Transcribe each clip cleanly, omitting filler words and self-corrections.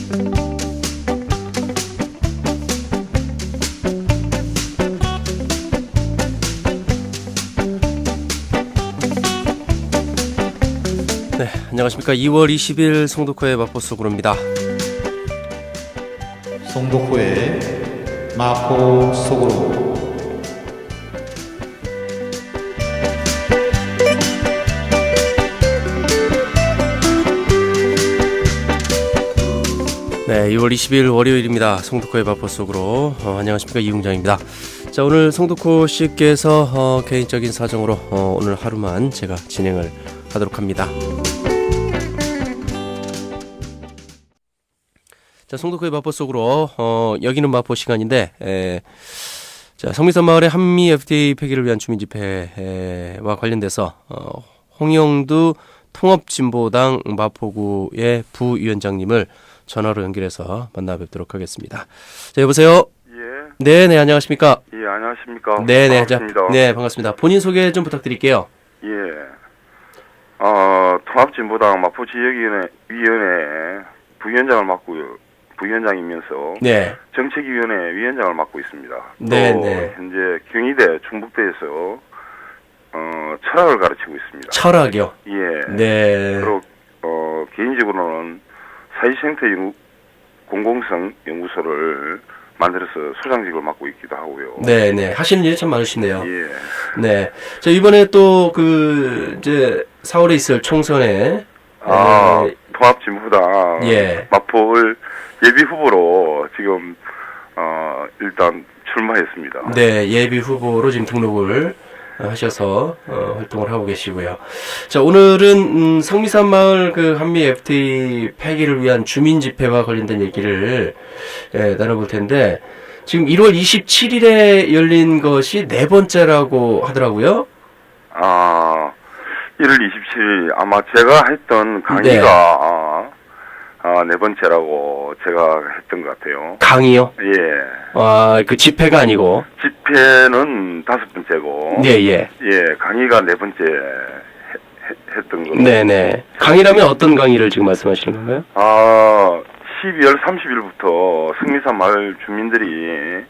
네, 안녕하십니까. 2월 20일 송도코의 마포 속으로입니다. 송도코의 마포 속으로. 네, 2월 20일 월요일입니다. 송도코의 마포 속으로. 안녕하십니까. 이웅장입니다. 자, 오늘 송도코 씨께서 개인적인 사정으로 오늘 하루만 제가 진행을 하도록 합니다. 자, 송도코의 마포 속으로 여기는 마포 시간인데, 자, 성미산 마을의 한미 FTA 폐기를 위한 주민 집회와 관련돼서 홍영두 통합진보당 마포구의 부위원장님을 전화로 연결해서 만나 뵙도록 하겠습니다. 자, 여보세요. 예. 네, 안녕하십니까? 예, 안녕하십니까? 네, 반갑습니다. 네, 반갑습니다. 본인 소개 좀 부탁드릴게요. 예. 통합진보당 마포지역위원회 부위원장을 부위원장이면서 네. 정책위원회 위원장을 맡고 있습니다. 네, 또 네. 현재 경희대 충북대에서 철학을 가르치고 있습니다. 철학이요? 예. 네. 그리고 개인적으로는 사회생태 공공성 연구소를 만들어서 소장직을 맡고 있기도 하고요. 네. 하시는 일이 참 많으시네요. 예. 네. 자, 이번에 또 이제 4월에 있을 총선에 통합진보당 예. 마포을 예비 후보로 지금 일단 출마했습니다. 네, 예비 후보로 지금 등록을 하셔서 활동을 하고 계시고요. 자, 오늘은 성미산 마을 한미 FTA 폐기를 위한 주민 집회와 관련된 얘기를 나눠볼 텐데, 지금 1월 27일에 열린 것이 네 번째라고 하더라고요. 1월 27일 아마 제가 했던 강의가 네 번째라고 제가 했던 것 같아요. 강의요? 예. 그 집회가 아니고. 집회는 5번째고. 예. 강의가 네 번째 했던 거로. 네네. 강의라면 어떤 강의를 지금 말씀하시는 건가요? 12월 30일부터 성미산 마을 주민들이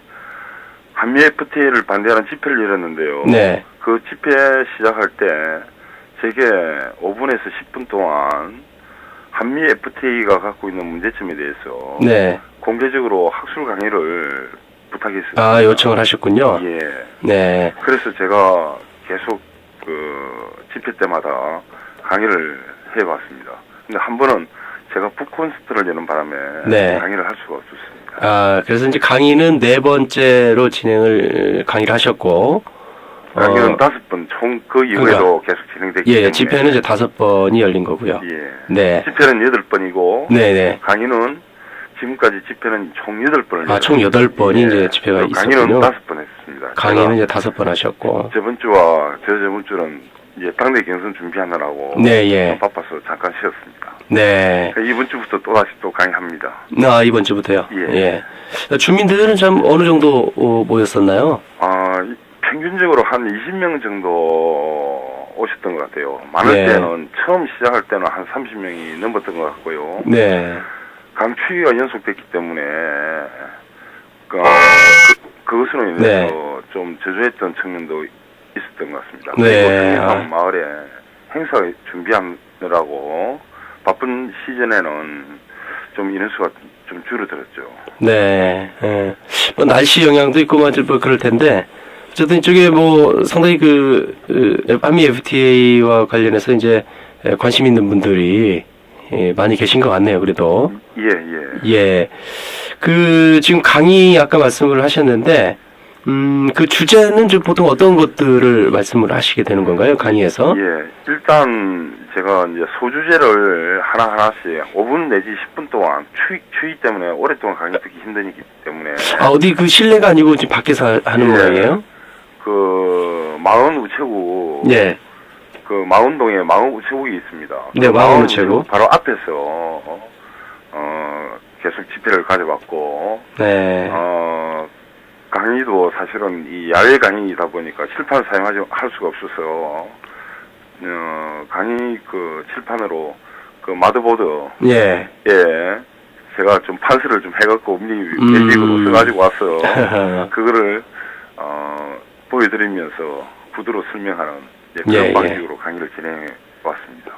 한미 FTA를 반대하는 집회를 열었는데요. 네. 그 집회 시작할 때 제게 5분에서 10분 동안 한미 FTA가 갖고 있는 문제점에 대해서 네. 공개적으로 학술 강의를 부탁했습니다. 요청을 하셨군요. 예. 네. 그래서 제가 계속 집회 때마다 강의를 해봤습니다. 근데 한 번은 제가 북콘서트를 여는 바람에 네. 강의를 할 수가 없었습니다. 그래서 이제 강의는 네 번째로 강의를 하셨고, 강의는 5번, 총 그 이후에도 계속 진행됐기 때문에. 집회는 이제 5번이 열린 거고요. 예. 네. 집회는 8번이고, 네네. 강의는 지금까지 집회는 총 8번을 총 8번이 이제 집회가 강의는 있었군요. 5번 했습니다. 강의는 이제 5번 하셨고. 저번 주와 저번 주는 이제 당내 경선 준비하느라고 네, 바빠서 잠깐 쉬었습니다. 네. 이번 주부터 또 다시 또 강의합니다. 이번 주부터요? 예. 주민들은 참 어느 정도 모였었나요? 평균적으로 한 20명 정도 오셨던 것 같아요. 많을 네. 때는 처음 시작할 때는 한 30명이 넘었던 것 같고요. 네. 강추위가 연속됐기 때문에 그것으로 인해서 좀 저조했던 측면도 있었던 것 같습니다. 네. 그리고 성미산 마을에 행사 준비하느라고 바쁜 시즌에는 좀 인원수가 좀 줄어들었죠. 네. 날씨 영향도 있고 그럴 텐데, 어쨌든 이쪽에 상당히 한미 FTA와 관련해서 이제 관심 있는 분들이 많이 계신 것 같네요, 그래도. 예. 지금 강의 아까 말씀을 하셨는데, 그 주제는 좀 보통 어떤 것들을 말씀을 하시게 되는 건가요, 강의에서? 예. 일단 제가 이제 소주제를 하나하나씩 5분 내지 10분 동안 추위 때문에 오랫동안 강의 듣기 힘드기 때문에. 어디 실내가 아니고 지금 밖에서 하는 모양이에요? 마은 우체국. 예. 마은동에 마은 우체국이 있습니다. 네, 마은 우체국. 바로 앞에서, 계속 집회를 가져왔고. 네. 강의도 사실은 이 야외 강의이다 보니까 칠판을 할 수가 없어서, 강의 칠판으로 마드보드. 예. 제가 좀 판서를 좀 해갖고 미리로 써가지고 왔어. 그거를 보여드리면서 구두로 설명하는 그런 예, 예. 방식으로 강의를 진행해 왔습니다.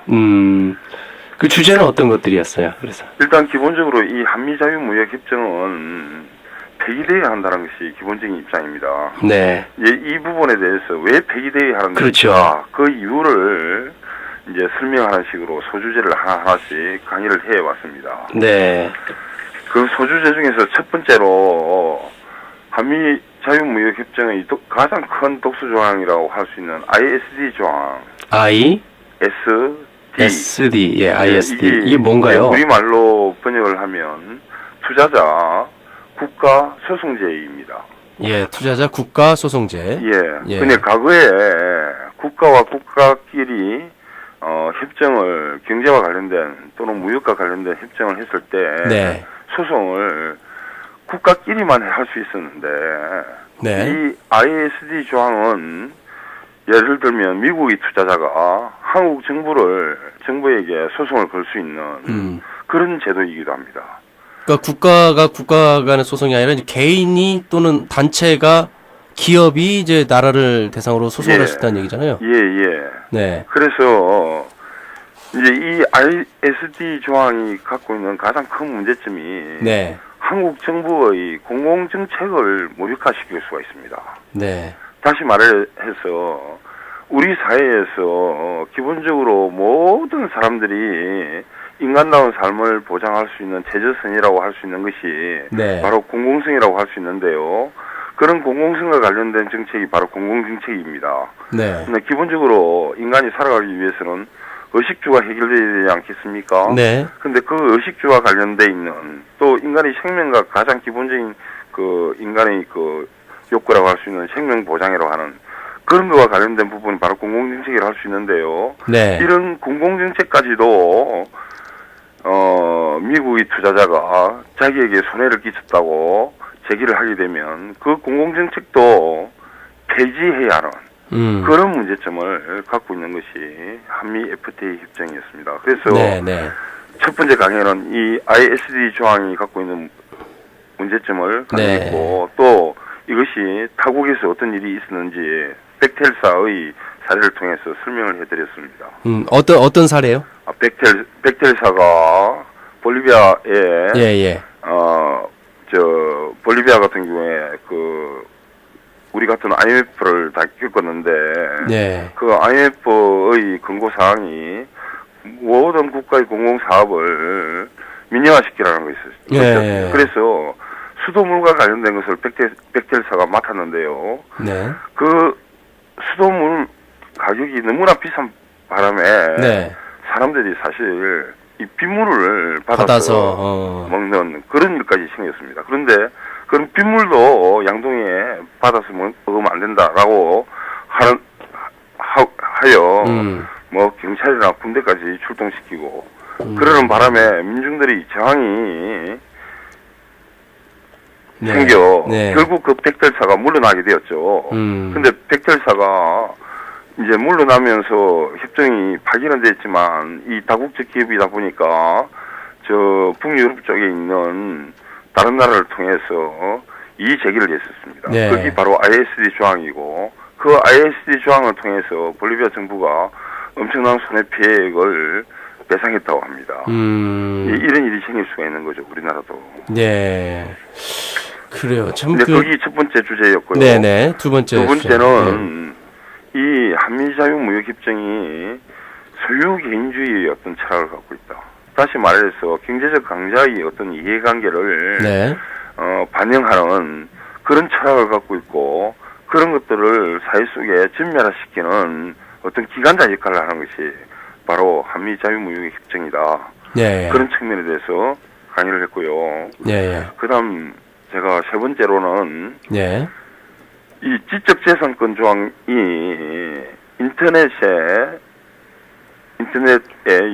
그 주제는 어떤 것들이었어요? 그래서 일단 기본적으로 이 한미자유무역협정은 폐기되어야 한다는 것이 기본적인 입장입니다. 네, 이 부분에 대해서 왜 폐기되어야 하는 그렇죠. 것인가, 그 이유를 이제 설명하는 식으로 소주제를 하나하나씩 강의를 해왔습니다. 네, 그 소주제 중에서 첫 번째로 한미 자유무역협정의 가장 큰 독수조항이라고 할 수 있는 ISD 조항, SD, 예, ISD 이게 뭔가요? 우리말로 번역을 하면 투자자 국가 소송제입니다. 예, 투자자 국가 소송제. 예. 근데 과거에 국가와 국가끼리 협정을 경제와 관련된 또는 무역과 관련된 협정을 했을 때 네. 소송을 국가끼리만 할 수 있었는데 네. 이 ISD 조항은 예를 들면 미국의 투자자가 한국 정부에게 소송을 걸 수 있는 그런 제도이기도 합니다. 그러니까 국가 간의 소송이 아니라 이제 개인이 또는 단체가 기업이 이제 나라를 대상으로 소송을 예. 할 수 있다는 얘기잖아요. 예. 네. 그래서 이제 이 ISD 조항이 갖고 있는 가장 큰 문제점이 네. 한국 정부의 공공정책을 무력화시킬 수가 있습니다. 네. 다시 말해서 우리 사회에서 기본적으로 모든 사람들이 인간다운 삶을 보장할 수 있는 최저선이라고 할 수 있는 것이 네. 바로 공공성이라고 할 수 있는데요. 그런 공공성과 관련된 정책이 바로 공공정책입니다. 네. 근데 기본적으로 인간이 살아가기 위해서는 의식주가 해결되어야 되지 않겠습니까? 네. 근데 그 의식주와 관련돼 있는 또 인간의 생명과 가장 기본적인 그 인간의 그 욕구라고 할 수 있는 생명 보장이라고 하는 그런 거와 관련된 부분이 바로 공공정책이라고 할 수 있는데요. 네. 이런 공공정책까지도 미국의 투자자가 자기에게 손해를 끼쳤다고 제기를 하게 되면 그 공공정책도 폐지해야 하는 그런 문제점을 갖고 있는 것이 한미 FTA 협정이었습니다. 그래서 네. 첫 번째 강의는 이 ISD 조항이 갖고 있는 문제점을 강의했고 또 이것이 타국에서 어떤 일이 있었는지 벡텔사의 사례를 통해서 설명을 해드렸습니다. 어떤 사례요? 벡텔사가 볼리비아에 예. 볼리비아 같은 경우에 우리 같은 IMF를 다 겪었는데 네. 그 IMF의 권고 사항이 모든 국가의 공공사업을 민영화시키라는 것이었어요. 예. 그래서 수도물과 관련된 것을 벡텔사가 맡았는데요. 네. 그 수도물 가격이 너무나 비싼 바람에 네. 사람들이 사실 이 빗물을 받아서 받아서 먹는 그런 일까지 생겼습니다. 그런데 그런 빗물도 양동이에 받아서 먹으면 안 된다라고 하여 뭐 경찰이나 군대까지 출동시키고 그러는 바람에 민중들이 저항이 생겨 결국 그 벡텔사가 물러나게 되었죠. 근데 벡텔사가 이제 물러나면서 협정이 파기는 됐지만 이 다국적 기업이다 보니까 저 북유럽 쪽에 있는 다른 나라를 통해서 이의 제기를 했었습니다. 네. 그게 바로 ISD 조항이고 그 ISD 조항을 통해서 볼리비아 정부가 엄청난 손해피해액을 배상했다고 합니다. 이런 일이 생길 수가 있는 거죠, 우리나라도. 네. 그래요. 참. 근데 거기 첫 번째 주제였고요. 네네. 두 번째는 이 한미자유무역협정이 소유 개인주의의 어떤 철학을 갖고 있다. 다시 말해서 경제적 강자의 어떤 이해관계를 반영하는 그런 철학을 갖고 있고 그런 것들을 사회 속에 전멸화시키는 어떤 기관자 역할을 하는 것이 바로 한미자유무역협정이다. 네. 그런 측면에 대해서 강의를 했고요. 그다음 제가 세 번째로는 이 지적재산권 조항이 인터넷에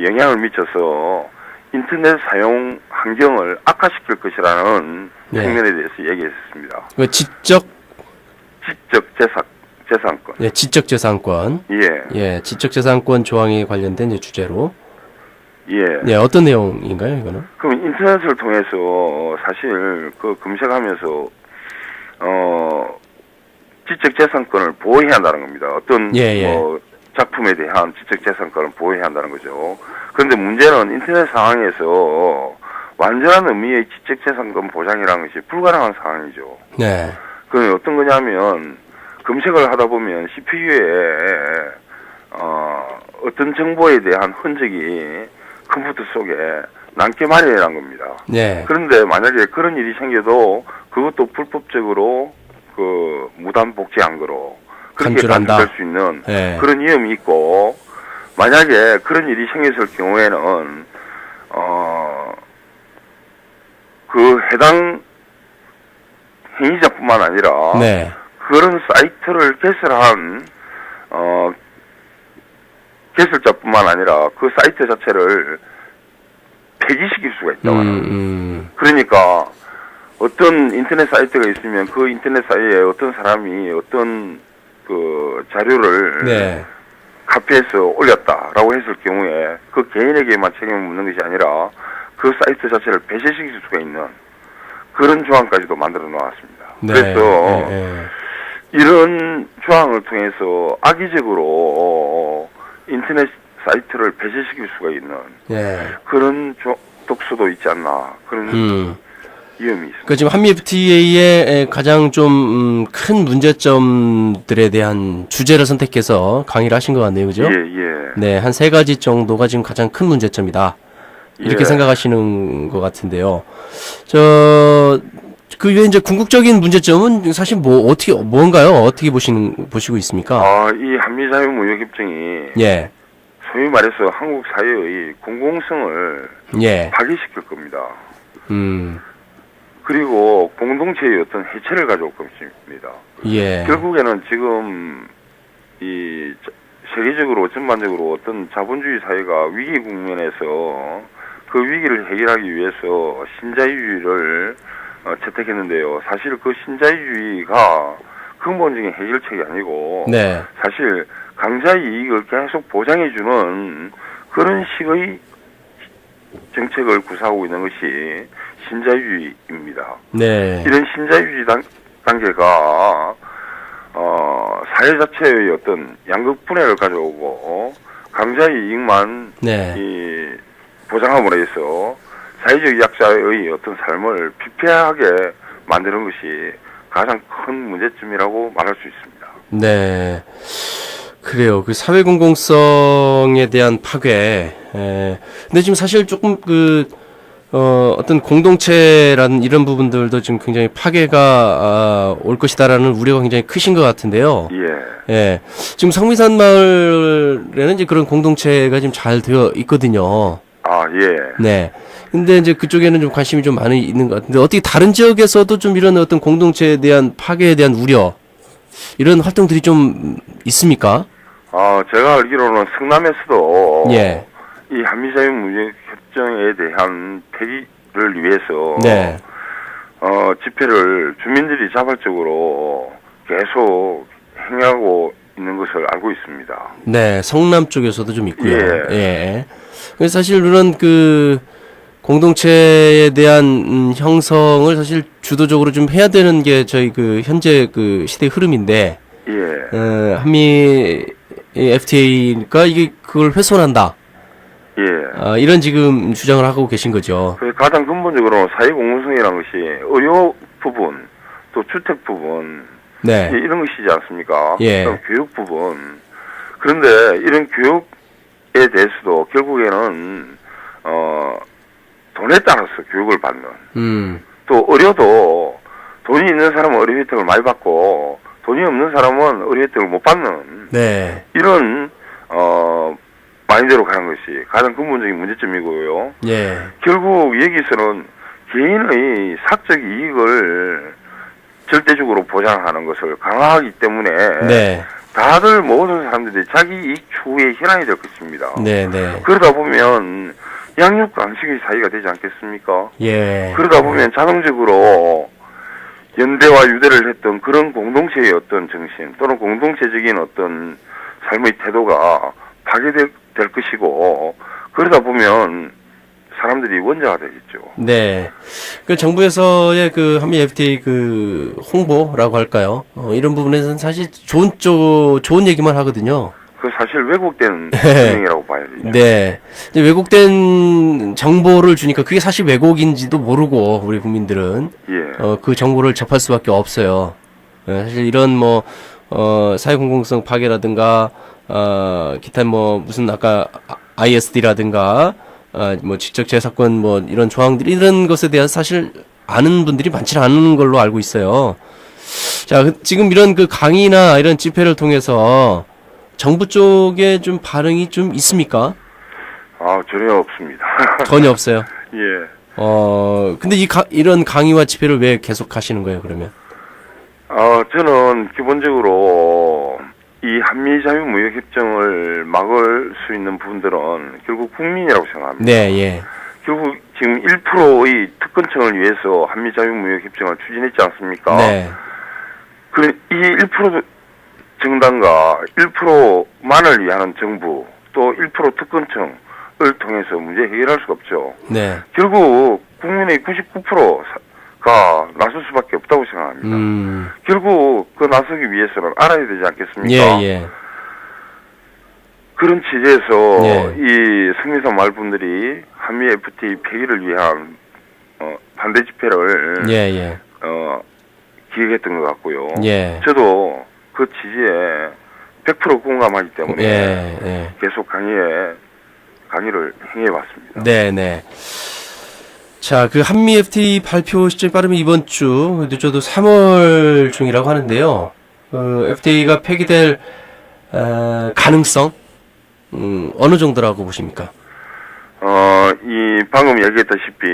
영향을 미쳐서 인터넷 사용 환경을 악화시킬 것이라는 측면에 대해서 얘기했습니다. 지적재산권. 지적재산권. 지적재산권 조항에 관련된 이제 주제로. 예. 네, 어떤 내용인가요, 이거는? 그럼 인터넷을 통해서 사실 그 검색하면서 지적재산권을 보호해야 한다는 겁니다. 어떤 뭐 작품에 대한 지적재산권을 보호해야 한다는 거죠. 그런데 문제는 인터넷 상황에서 완전한 의미의 지적재산권 보장이라는 것이 불가능한 상황이죠. 네. 그건 어떤 거냐면 검색을 하다 보면 CPU에 어떤 정보에 대한 흔적이 컴퓨터 속에 남게 마련이라는 겁니다. 네. 그런데 만약에 그런 일이 생겨도 그것도 불법적으로 그 무단 복제한 거로 그렇게 간주될 수 있는 그런 위험이 있고, 만약에 그런 일이 생겼을 경우에는 그 해당 행위자뿐만 아니라 그런 사이트를 개설한 개설자뿐만 아니라 그 사이트 자체를 폐기시킬 수가 있다고 합니다. 그러니까 어떤 인터넷 사이트가 있으면 그 인터넷 사이트에 어떤 사람이 어떤 그 자료를 카피해서 올렸다라고 했을 경우에 그 개인에게만 책임을 묻는 것이 아니라 그 사이트 자체를 폐쇄시킬 수가 있는 그런 조항까지도 만들어 놓았습니다. 그래서 이런 조항을 통해서 악의적으로 인터넷 사이트를 폐쇄시킬 수가 있는 그런 독소도 있지 않나, 그런 위험이 있습니다. 그러니까 지금 한미 FTA의 가장 좀 큰 문제점들에 대한 주제를 선택해서 강의를 하신 것 같네요, 그죠? 네, 한 3가지 정도가 지금 가장 큰 문제점이다. 이렇게 생각하시는 것 같은데요. 그 외에 이제 궁극적인 문제점은 사실 뭔가요? 어떻게 보시고 있습니까? 이 한미자유무역협정이 소위 말해서 한국 사회의 공공성을 파괴시킬 겁니다. 그리고 공동체의 어떤 해체를 가져올 것입니다. 결국에는 지금 이 세계적으로 전반적으로 어떤 자본주의 사회가 위기 국면에서 그 위기를 해결하기 위해서 신자유주의를 채택했는데요. 사실 그 신자유주의가 근본적인 해결책이 아니고 사실 강자의 이익을 계속 보장해주는 그런 식의 정책을 구사하고 있는 것이 신자유주의입니다. 이런 신자유주의 단계가 사회 자체의 어떤 양극 분해를 가져오고 강자의 이익만 보장함으로 해서 사회적 약자의 어떤 삶을 피폐하게 만드는 것이 가장 큰 문제점이라고 말할 수 있습니다. 네. 그래요. 그 사회 공공성에 대한 파괴. 근데 지금 사실 조금 어떤 공동체라는 이런 부분들도 지금 굉장히 파괴가 올 것이다라는 우려가 굉장히 크신 것 같은데요. 지금 성미산 마을에는 이제 그런 공동체가 지금 잘 되어 있거든요. 네. 근데 이제 그쪽에는 좀 관심이 좀 많이 있는 것 같은데, 어떻게 다른 지역에서도 좀 이런 어떤 공동체에 대한 파괴에 대한 우려, 이런 활동들이 좀 있습니까? 제가 알기로는 성남에서도 이 한미자유무역협정에 대한 폐기를 위해서 집회를 주민들이 자발적으로 계속 행하고 있는 것을 알고 있습니다. 네, 성남 쪽에서도 좀 있고요. 그래서 사실 이런 그 공동체에 대한 형성을 사실 주도적으로 좀 해야 되는 게 저희 그 현재 그 시대의 흐름인데, 한미 FTA가 이게 그걸 훼손한다. 이런 지금 주장을 하고 계신 거죠. 가장 근본적으로 사회 공공성이라는 것이 의료 부분, 또 주택 부분, 이런 것이지 않습니까? 교육 부분. 그런데 이런 교육에 대해서도 결국에는 돈에 따라서 교육을 받는. 또 의료도 돈이 있는 사람은 의료 혜택을 많이 받고 돈이 없는 사람은 의료 혜택을 못 받는. 이런 마인드로 가는 것이 가장 근본적인 문제점이고요. 결국 여기서는 개인의 사적 이익을 절대적으로 보장하는 것을 강화하기 때문에 다들 모든 사람들이 자기 이익 추구의 현황이 될 것입니다. 그러다 보면 양육강식의 사회가 되지 않겠습니까? 그러다 보면 자동적으로 연대와 유대를 했던 그런 공동체의 어떤 정신 또는 공동체적인 어떤 삶의 태도가 파괴될 것이고, 그러다 보면 사람들이 원자가 되겠죠. 네. 그 정부에서의 그 한미 FTA 그 홍보라고 할까요? 이런 부분에서는 사실 좋은 얘기만 하거든요. 그 사실 왜곡된 진행이라고 봐야 되죠. 네. 이제 왜곡된 정보를 주니까 그게 사실 왜곡인지도 모르고 우리 국민들은 예. 그 정보를 접할 수밖에 없어요. 사실 이런 뭐 사회 공공성 파괴라든가 기타 뭐 무슨 아까 ISD라든가 뭐 직접 재사건 뭐 이런 조항들 이런 것에 대한 사실 아는 분들이 많지 않은 걸로 알고 있어요. 자, 지금 이런 그 강의나 이런 집회를 통해서 정부 쪽에 좀 반응이 좀 있습니까? 전혀 없습니다. 전혀 없어요. 예. 근데 이런 강의와 집회를 왜 계속 하시는 거예요, 그러면? 저는 기본적으로 이 한미 자유무역협정을 막을 수 있는 부분들은 결국 국민이라고 생각합니다. 네, 예. 결국 지금 1%의 특권층을 위해서 한미 자유무역협정을 추진했지 않습니까? 네. 이 1% 정당과 1%만을 위한 정부 또 1% 특권층을 통해서 문제 해결할 수가 없죠. 네. 결국 국민의 99%가 나설 수밖에 없다고 생각합니다. 결국 그 나서기 위해서는 알아야 되지 않겠습니까? 예, 예. 그런 취지에서 예. 이 성미선 말분들이 한미 FTA 폐기를 위한 반대 집회를 예, 예. 기획했던 것 같고요. 예. 저도 그 취지에 100% 공감하기 때문에 예, 예. 계속 강의를 행해왔습니다. 네, 네. 자, 그 한미 FTA 발표 시점이 빠르면 이번 주, 늦어도 3월 중이라고 하는데요. FTA가 폐기될 가능성 어느 정도라고 보십니까? 이 방금 얘기했다시피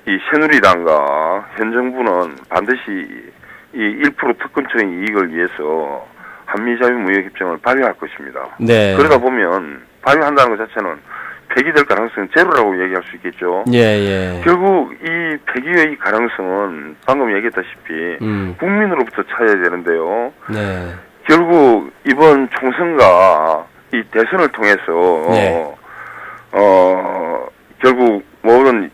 이 새누리당과 현 정부는 반드시 이 1% 특권층의 이익을 위해서 한미 자유무역협정을 발효할 것입니다. 네. 그러다 보면 발효한다는 것 자체는 폐기될 가능성은 제로라고 얘기할 수 있겠죠. 예, 예. 결국 이 폐기의 가능성은 방금 얘기했다시피 국민으로부터 찾아야 되는데요. 네. 결국 이번 총선과 이 대선을 통해서 네. 결국 모든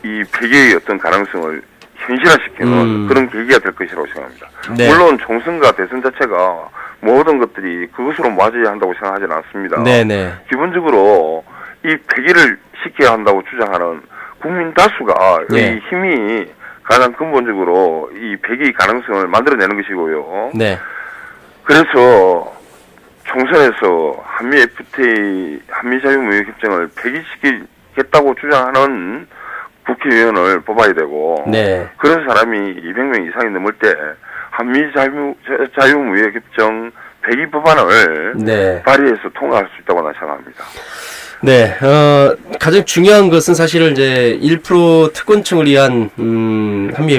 이 폐기의 어떤 가능성을 현실화시키는 그런 계기가 될 것이라고 생각합니다. 네. 물론 총선과 대선 자체가 모든 것들이 그것으로 맞아야 한다고 생각하지는 않습니다. 네네. 기본적으로 이 폐기를 시켜야 한다고 주장하는 국민 다수가 네. 이 힘이 가장 근본적으로 이 폐기 가능성을 만들어내는 것이고요. 네. 그래서 총선에서 한미 FTA, 한미 자유무역협정을 폐기시키겠다고 주장하는 국회의원을 뽑아야 되고, 네. 그런 사람이 200명 이상이 넘을 때 한미 자유무역협정 폐기 법안을 네. 발의해서 통과할 수 있다고 나는 생각합니다. 네, 가장 중요한 것은 사실은 이제 1% 특권층을 위한, 한미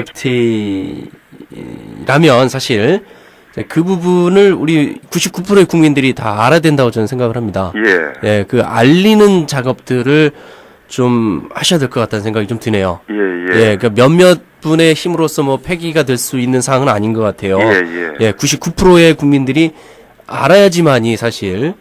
FTA라면 사실 그 부분을 우리 99%의 국민들이 다 알아야 된다고 저는 생각을 합니다. 예. 예, 그 알리는 작업들을 좀 하셔야 될 것 같다는 생각이 좀 드네요. 예, 예. 예, 그 몇몇 분의 힘으로써 뭐 폐기가 될 수 있는 사항은 아닌 것 같아요. 예. 99%의 국민들이 알아야지만이 사실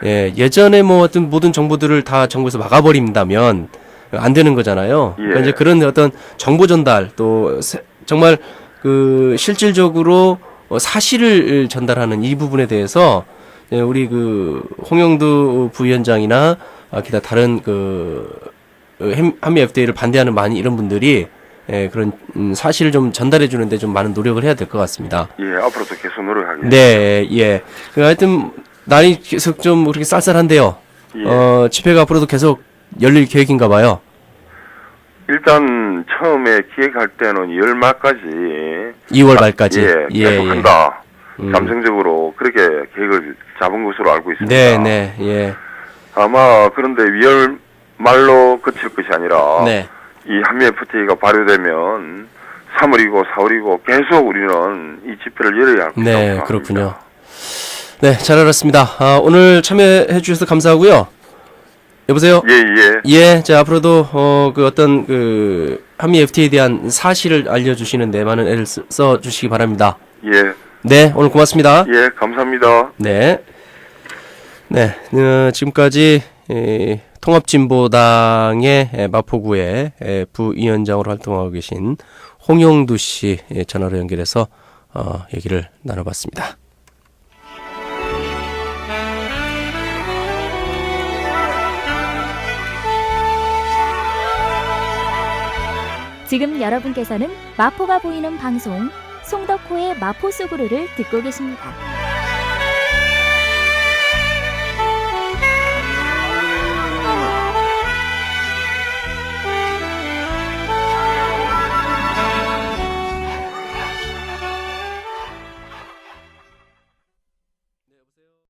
예전에 뭐 어떤 모든 정보들을 다 정부에서 막아버린다면 안 되는 거잖아요. 그러니까 이제 그런 어떤 정보 전달 또 정말 그 실질적으로 사실을 전달하는 이 부분에 대해서 우리 그 홍영두 부위원장이나 기타 다른 그 한미 FTA를 반대하는 많이 이런 분들이 그런 사실을 좀 전달해 주는데 좀 많은 노력을 해야 될 것 같습니다. 예, 앞으로도 계속 노력하겠습니다. 네, 예. 하여튼 날이 계속 좀 그렇게 쌀쌀한데요. 예. 집회가 앞으로도 계속 열릴 계획인가 봐요. 일단 처음에 기획할 때는 열말까지 2월 말까지. 계속한다. 감정적으로 그렇게 계획을 잡은 것으로 알고 있습니다. 네, 예. 아마 그런데 2월 말로 그칠 것이 아니라 네. 이 한미 FTA가 발효되면 3월이고 4월이고 계속 우리는 이 집회를 열어야 할 것이라고 네, 생각합니다. 그렇군요. 네, 잘 알았습니다. 오늘 참여해 주셔서 감사하고요. 여보세요? 예, 자, 앞으로도, 그 어떤, 한미 FTA에 대한 사실을 알려주시는데 많은 애를 써주시기 바랍니다. 예. 네, 오늘 고맙습니다. 예, 감사합니다. 네. 네, 지금까지 통합진보당의 마포구의 부위원장으로 활동하고 계신 홍영두 씨 전화로 연결해서 얘기를 나눠봤습니다. 지금 여러분께서는 마포가 보이는 방송 송덕호의 마포 속으로를 듣고 계십니다.